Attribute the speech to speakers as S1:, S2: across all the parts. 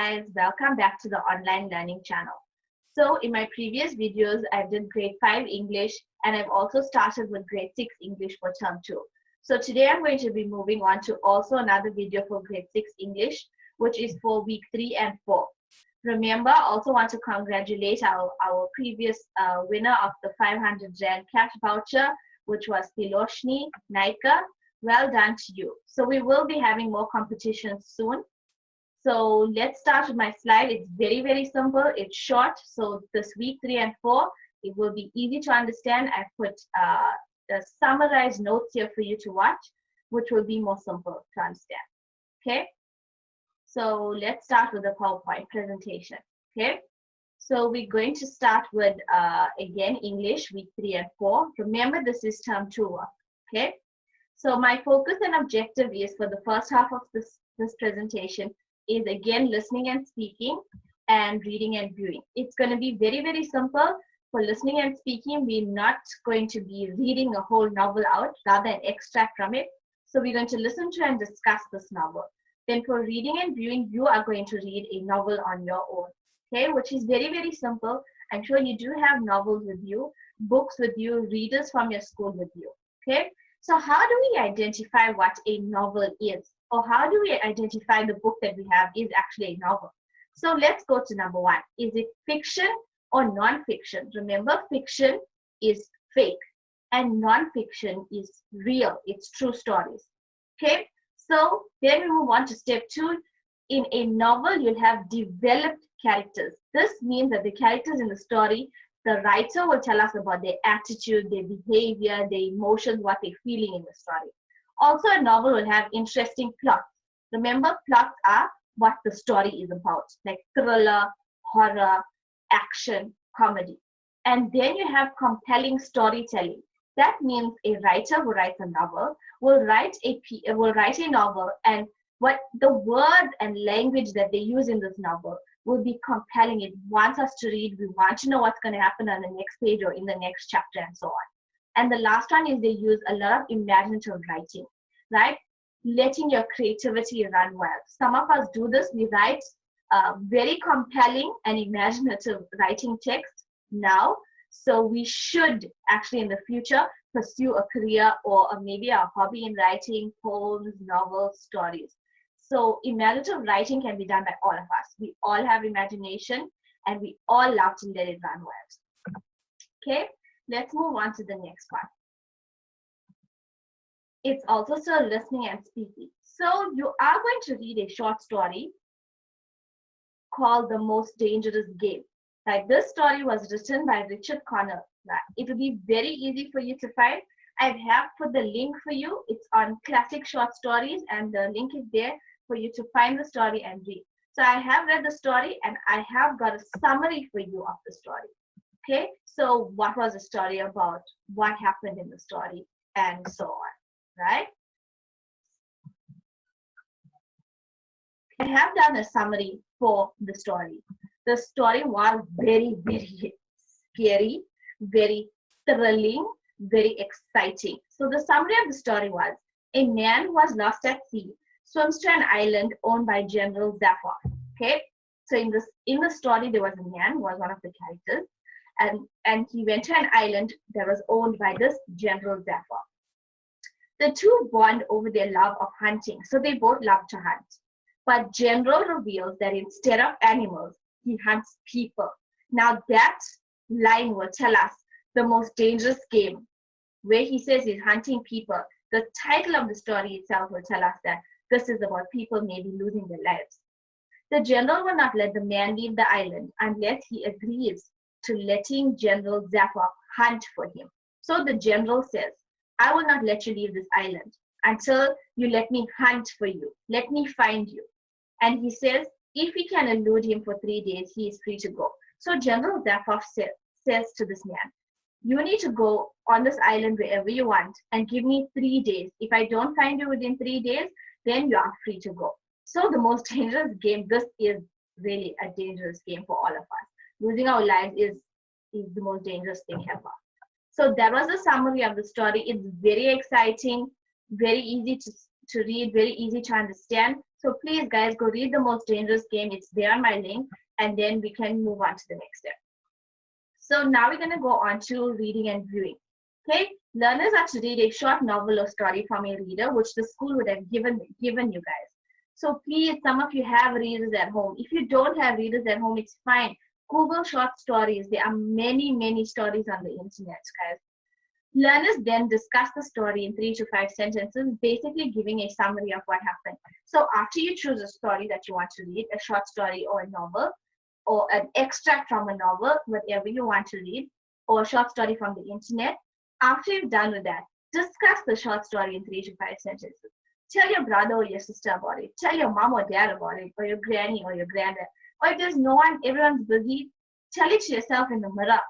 S1: guys, welcome back to the online learning channel. So in my previous videos, I did grade 5 English and I've also started with grade 6 English for term 2. So today I'm going to be moving on to also another video for grade 6 English, which is for week 3 and 4. Remember, I also want to congratulate our previous winner of the 500 Rand cash voucher, which was Tiloshni Naika. Well done to you. So we will be having more competitions soon. So let's start with my slide. It's very, very simple. It's short. So this week 3 and 4, it will be easy to understand. I've put the summarized notes here for you to watch, which will be more simple to understand. Okay. So let's start with the PowerPoint presentation. Okay. So we're going to start with, again, English, week 3 and 4. Remember, this is term 2 work. Okay. So my focus and objective is for the first half of this presentation is again listening and speaking and reading and viewing. It's going to be very, very simple. For listening and speaking, we're not going to be reading a whole novel out, rather an extract from it. So we're going to listen to and discuss this novel. Then for reading and viewing, you are going to read a novel on your own, okay, which is very, very simple. I'm sure you do have novels with you, books with you, readers from your school with you, okay? So how do we identify what a novel is? Or how do we identify the book that we have is actually a novel? So let's go to number 1. Is it fiction or non-fiction? Remember, fiction is fake and non-fiction is real. It's true stories. Okay, so then we move on to step 2. In a novel, you'll have developed characters. This means that the characters in the story, the writer will tell us about their attitude, their behavior, their emotions, what they're feeling in the story. Also, a novel will have interesting plots. Remember, plots are what the story is about, like thriller, horror, action, comedy. And then you have compelling storytelling. That means a writer who writes a novel will write a novel, and what the words and language that they use in this novel will be compelling. It wants us to read. We want to know what's going to happen on the next page or in the next chapter and so on. And the last one is they use a lot of imaginative writing, right? Letting your creativity run wild. Some of us do this. We write very compelling and imaginative writing text now. So we should actually in the future pursue a career or maybe a hobby in writing poems, novels, stories. So imaginative writing can be done by all of us. We all have imagination and we all love to let it run wild. Okay, let's move on to the next one. It's also still listening and speaking. So you are going to read a short story called The Most Dangerous Game. Like this story was written by Richard Connell. It will be very easy for you to find. I have put the link for you. It's on Classic Short Stories and the link is there for you to find the story and read. So I have read the story and I have got a summary for you of the story. Okay, so what was the story about? What happened in the story? And so on, right? I have done a summary for the story. The story was very, very scary, very thrilling, very exciting. So the summary of the story was, a man who was lost at sea swims to an island owned by General Zaphov. Okay, so in the story there was a man who was one of the characters, and he went to an island that was owned by this General Zaphov. The two bond over their love of hunting, so they both love to hunt. But General reveals that instead of animals, he hunts people. Now that line will tell us the most dangerous game, where he says he's hunting people. The title of the story itself will tell us that this is about people maybe losing their lives. The general will not let the man leave the island unless he agrees to letting General Zaphov hunt for him. So the general says, I will not let you leave this island until you let me hunt for you. Let me find you. And he says, if we can elude him for 3 days, he is free to go. So General Zaphov says to this man, you need to go on this island wherever you want and give me 3 days. If I don't find you within 3 days, then you are free to go. So the most dangerous game, this is really a dangerous game for all of us. Losing our lives is the most dangerous thing ever. So that was the summary of the story. It's very exciting, very easy to read, very easy to understand. So please, guys, go read The Most Dangerous Game. It's there on my link, and then we can move on to the next step. So now we're going to go on to reading and viewing. Okay, learners are to read a short novel or story from a reader, which the school would have given you guys. So please, some of you have readers at home. If you don't have readers at home, it's fine. Google short stories. There are many stories on the internet, guys. Learners then discuss the story in 3 to 5 sentences, basically giving a summary of what happened. So after you choose a story that you want to read, a short story or a novel, or an extract from a novel, whatever you want to read, or a short story from the internet, after you've done with that, discuss the short story in 3 to 5 sentences. Tell your brother or your sister about it. Tell your mom or dad about it, or your granny or your granddad. Or if there's no one, everyone's busy, tell it to yourself in the mirror.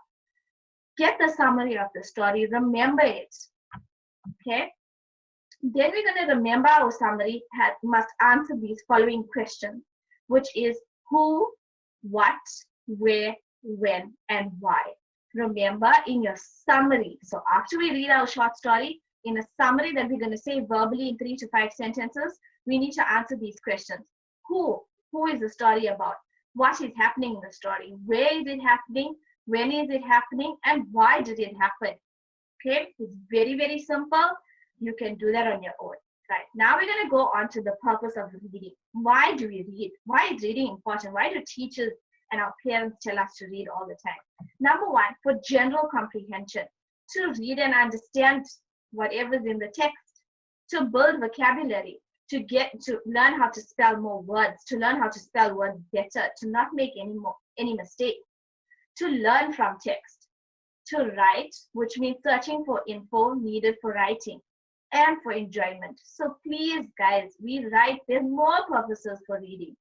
S1: Get the summary of the story, remember it. Okay? Then we're going to remember our summary must answer these following questions, which is who, what, where, when, and why. Remember in your summary. So after we read our short story, in a summary that we're going to say verbally in 3 to 5 sentences, we need to answer these questions. Who is the story about? What is happening in the story? Where is it happening? When is it happening? And why did it happen? Okay, it's very simple. You can do that on your own. Right, now we're going to go on to the purpose of reading. Why do we read? Why is reading important? Why do teachers and our parents tell us to read all the time? Number one, for general comprehension, to read and understand whatever's in the text, to build vocabulary, to learn how to spell more words, to learn how to spell words better, to not make any mistakes, to learn from text, to write, which means searching for info needed for writing, and for enjoyment. So please, guys, we write. There's more purposes for reading.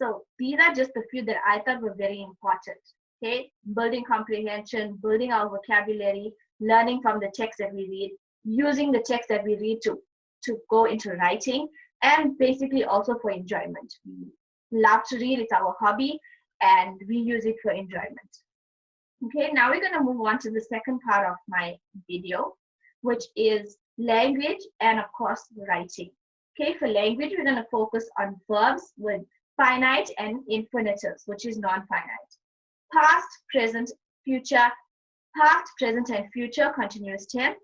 S1: So these are just a few that I thought were very important. Okay, building comprehension, building our vocabulary, learning from the text that we read, using the text that we read to go into writing, and basically also for enjoyment. We love to read, it's our hobby, and we use it for enjoyment. Okay, now we're going to move on to the second part of my video, which is language and of course writing. Okay, for language, we're going to focus on verbs with finite and infinitives, which is non-finite. Past, present, future, past, present, and future, continuous tense,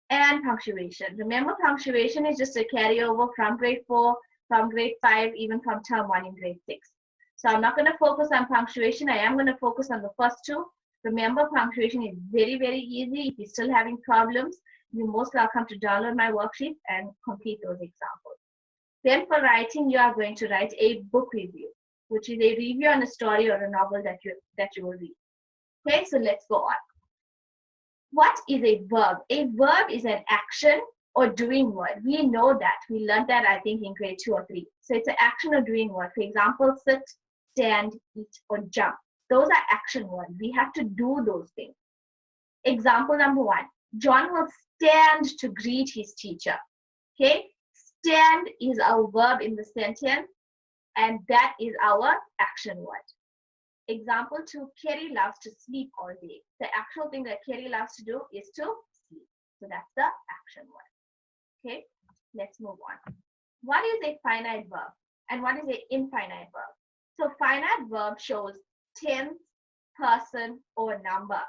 S1: and punctuation. Remember, punctuation is just a carryover from grade 4, from grade 5, even from term 1 in grade 6. So I'm not going to focus on punctuation. I am going to focus on the first two. Remember, punctuation is very easy. If you're still having problems, you're most welcome to download my worksheet and complete those examples. Then for writing, you are going to write a book review, which is a review on a story or a novel that you will read. Okay, so let's go on. What is a verb? A verb is an action or doing word. We know that. We learned that, I think, in grade 2 or 3. So it's an action or doing word. For example, sit, stand, eat, or jump. Those are action words. We have to do those things. Example number 1. John will stand to greet his teacher. Okay? Stand is our verb in the sentence, and that is our action word. Example 2, Kerry loves to sleep all day. The actual thing that Kerry loves to do is to sleep. So that's the action word. Okay, let's move on. What is a finite verb and what is an infinite verb? So finite verb shows tense, person, or number.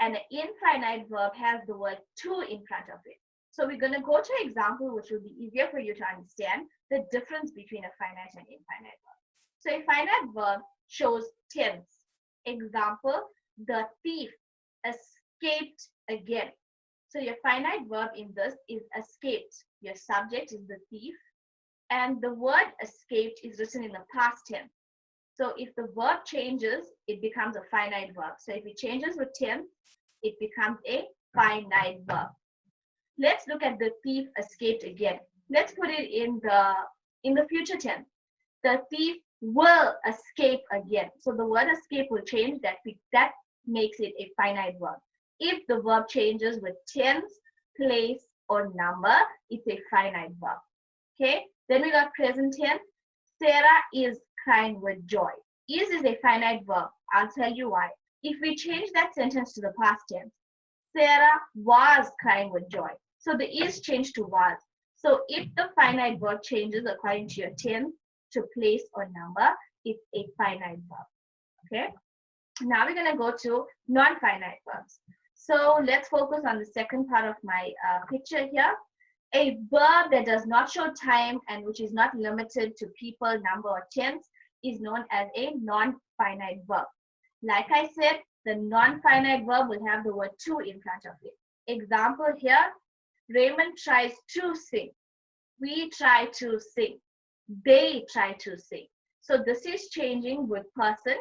S1: And an infinite verb has the word to in front of it. So we're going to go to an example which will be easier for you to understand the difference between a finite and infinite verb. So a finite verb shows tense. Example, the thief escaped again. So your finite verb in this is escaped. Your subject is the thief, and the word escaped is written in the past tense. So if the verb changes, it becomes a finite verb. So if it changes with tense, it becomes a finite verb. Let's look at the thief escaped again. Let's put it in the future tense. The thief will escape again. So the word escape will change. That makes it a finite verb. If the verb changes with tense, place, or number, it's a finite verb. Okay? Then we got present tense. Sarah is crying with joy. Is a finite verb. I'll tell you why. If we change that sentence to the past tense, Sarah was crying with joy. So the is changed to was. So if the finite verb changes according to your tense, to place or number, it's a finite verb. Okay. Now we're going to go to non-finite verbs. So let's focus on the second part of my picture here. A verb that does not show time and which is not limited to people, number, or tense is known as a non-finite verb. Like I said, the non-finite verb will have the word to in front of it. Example here, Raymond tries to sing. We try to sing. They try to sing. So this is changing with person.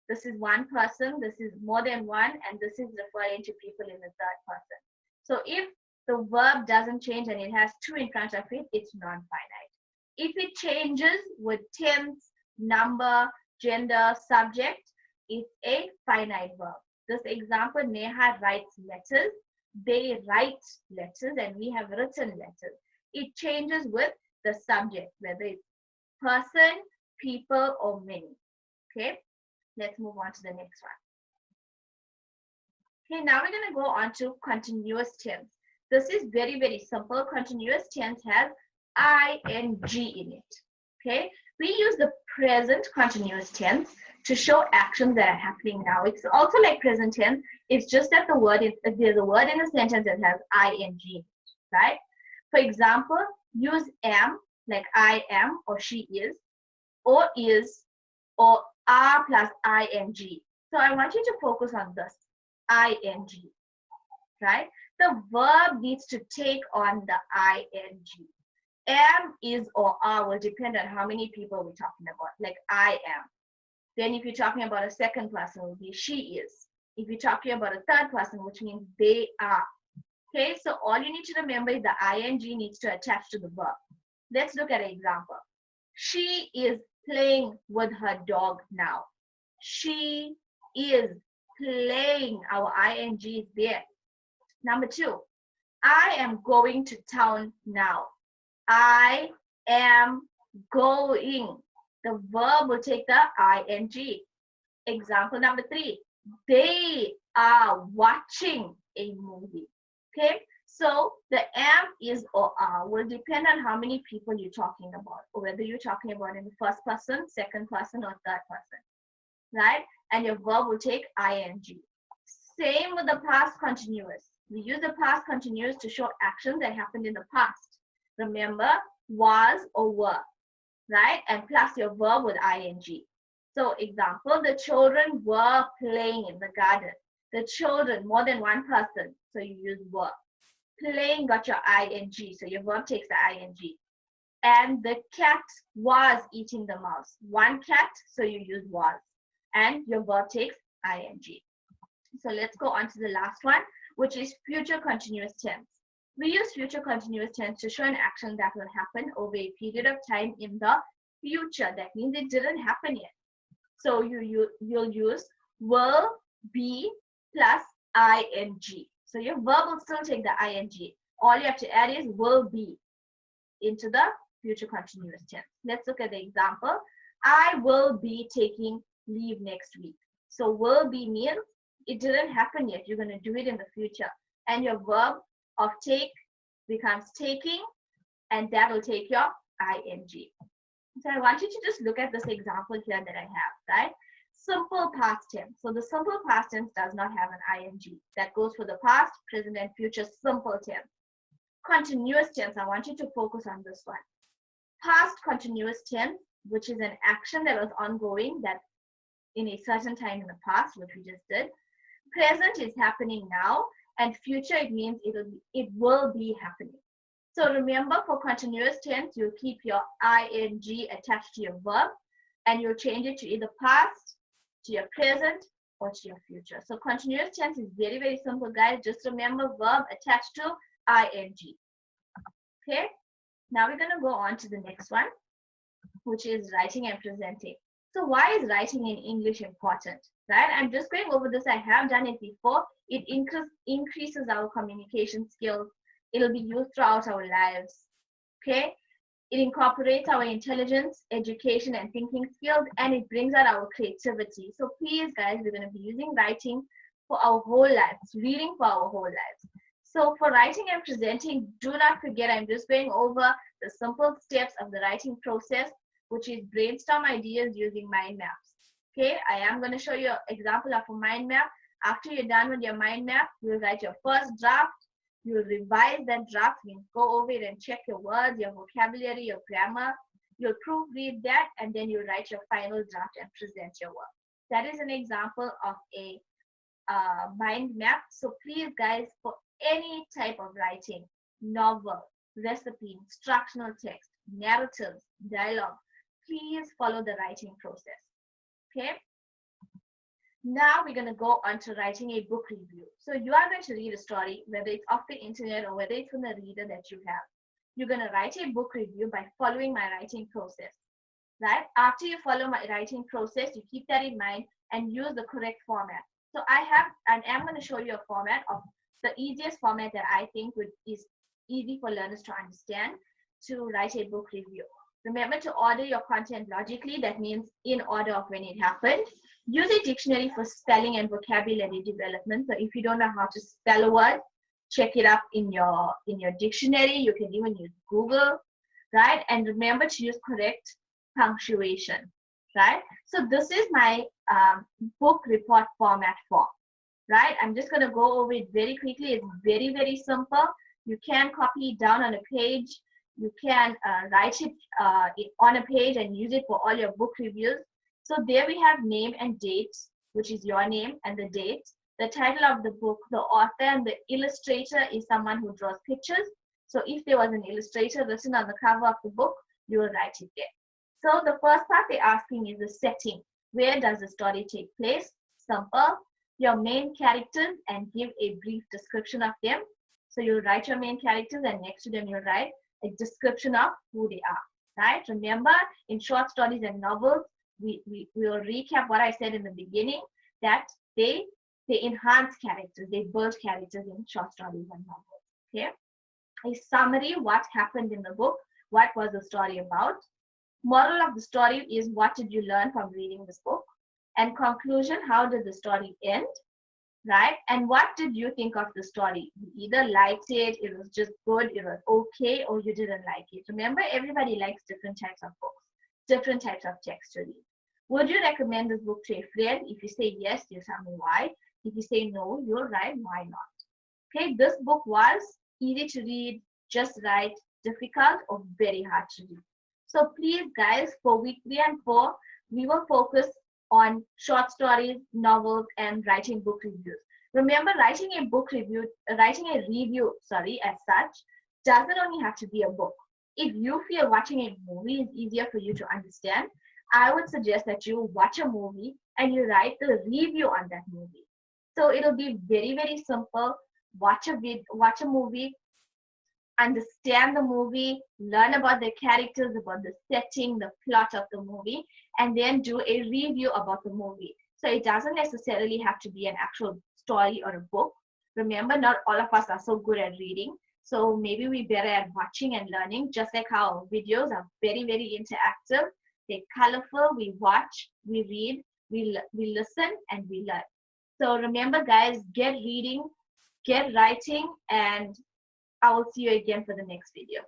S1: This is one person, this is more than one, and this is referring to people in the third person. So if the verb doesn't change and it has to in front of it, it's non-finite. If it changes with tense, number, gender, subject, it's a finite verb. This example, Neha writes letters, they write letters, and we have written letters. It changes with the subject, whether it's person, people, or many. Okay, let's move on to the next one. Okay, now we're going to go on to continuous tense. This is very, very simple. Continuous tense has ing in it. Okay, we use the present continuous tense to show actions that are happening now. It's also like present tense. It's just that the word is, if there's a word in a sentence that has ing in it, right? For example, use am, like I am or she is, or is, or are plus ing. So I want you to focus on this, ing, right? The verb needs to take on the ing. Am, is, or are will depend on how many people we're talking about, like I am. Then if you're talking about a second person, it will be she is. If you're talking about a third person, which means they are. Okay, so all you need to remember is the ing needs to attach to the verb. Let's look at an example. She is playing with her dog now. She is playing, our ing is there. Number two, I am going to town now. I am going. The verb will take the ing. Example number three, they are watching a movie. Okay, so the am, is, or are will depend on how many people you're talking about, or whether you're talking about in the first person, second person, or third person, right? And your verb will take ing. Same with the past continuous. We use the past continuous to show actions that happened in the past. Remember, was or were, right? And plus your verb with ing. So example, the children were playing in the garden. The children, more than one person, so you use were. Playing got your ing, so your verb takes the ing. And the cat was eating the mouse. One cat, so you use was. And your verb takes ing. So let's go on to the last one, which is future continuous tense. We use future continuous tense to show an action that will happen over a period of time in the future. That means it didn't happen yet. So you'll use will be plus ing. So your verb will still take the ing. All you have to add is will be into the future continuous tense. Let's look at the example. I will be taking leave next week. So will be means it didn't happen yet. You're going to do it in the future. And your verb of take becomes taking, and that will take your ing. So I want you to just look at this example here that I have, right? Simple past tense. So the simple past tense does not have an ing. That goes for the past, present, and future simple tense. Continuous tense, I want you to focus on this one. Past continuous tense, which is an action that was ongoing that in a certain time in the past, which we just did. Present is happening now, and future, it means it will be happening. So remember, for continuous tense, you'll keep your ing attached to your verb, and you'll change it to either past, to your present, or to your future. So continuous tense is very, very simple, guys. Just remember verb attached to ing. Okay, now we're going to go on to the next one, which is writing and presenting. So why is writing in English important, right? I'm just going over this. I have done it before. It increases our communication skills. It'll be used throughout our lives, okay? It incorporates our intelligence, education, and thinking skills, and it brings out our creativity. So please, guys, we're going to be using writing for our whole lives, reading for our whole lives. So for writing and presenting, do not forget, I'm just going over the simple steps of the writing process, which is brainstorm ideas using mind maps. Okay, I am going to show you an example of a mind map. After you're done with your mind map, you'll write your first draft. You'll revise that draft, means go over it and check your words, your vocabulary, your grammar. You'll proofread that, and then you'll write your final draft and present your work. That is an example of a mind map. So please, guys, for any type of writing, novel, recipe, instructional text, narratives, dialogue, please follow the writing process. Okay? Now we're going to go on to writing a book review. So you are going to read a story, whether it's off the internet or whether it's from the reader that you have. You're going to write a book review by following my writing process. Right? After you follow my writing process, you keep that in mind and use the correct format. So I am going to show you a format of the easiest format that I think is easy for learners to understand to write a book review. Remember to order your content logically. That means in order of when it happened. Use a dictionary for spelling and vocabulary development. So if you don't know how to spell a word, check it up in your dictionary. You can even use Google, right? And remember to use correct punctuation, right? So this is my book report format form, right? I'm just going to go over it very quickly. It's very, very simple. You can copy it down on a page. You can write it on a page and use it for all your book reviews. So there we have name and date, which is your name and the date. The title of the book, the author and the illustrator is someone who draws pictures. So if there was an illustrator written on the cover of the book, you will write it there. So the first part they're asking is the setting. Where does the story take place? Simple. Your main characters and give a brief description of them. So you'll write your main characters and next to them you'll write a description of who they are, right? Remember, in short stories and novels, we will recap what I said in the beginning, that they enhance characters, they build characters in short stories and novels, okay? A summary, what happened in the book, what was the story about. Moral of the story is what did you learn from reading this book? And conclusion, how did the story end? Right? And what did you think of the story? You either liked it, it was just good, it was okay, or you didn't like it. Remember, everybody likes different types of books, different types of text to read. Would you recommend this book to a friend? If you say yes, you tell me why. If you say no, you're right, why not? Okay, this book was easy to read, just right, difficult, or very hard to read. So please, guys, for week 3 and 4, we will focus on short stories, novels, and writing book reviews. Remember, writing a review, as such, doesn't only have to be a book. If you feel watching a movie is easier for you to understand, I would suggest that you watch a movie and you write the review on that movie. So it'll be very, very simple. Watch a movie, understand the movie, learn about the characters, about the setting, the plot of the movie, and then do a review about the movie. So it doesn't necessarily have to be an actual story or a book. Remember, not all of us are so good at reading. So maybe we're better at watching and learning, just like how videos are very, very interactive. They're colorful. We watch, we read, we listen, and we learn. So remember, guys, get reading, get writing, and I will see you again for the next video.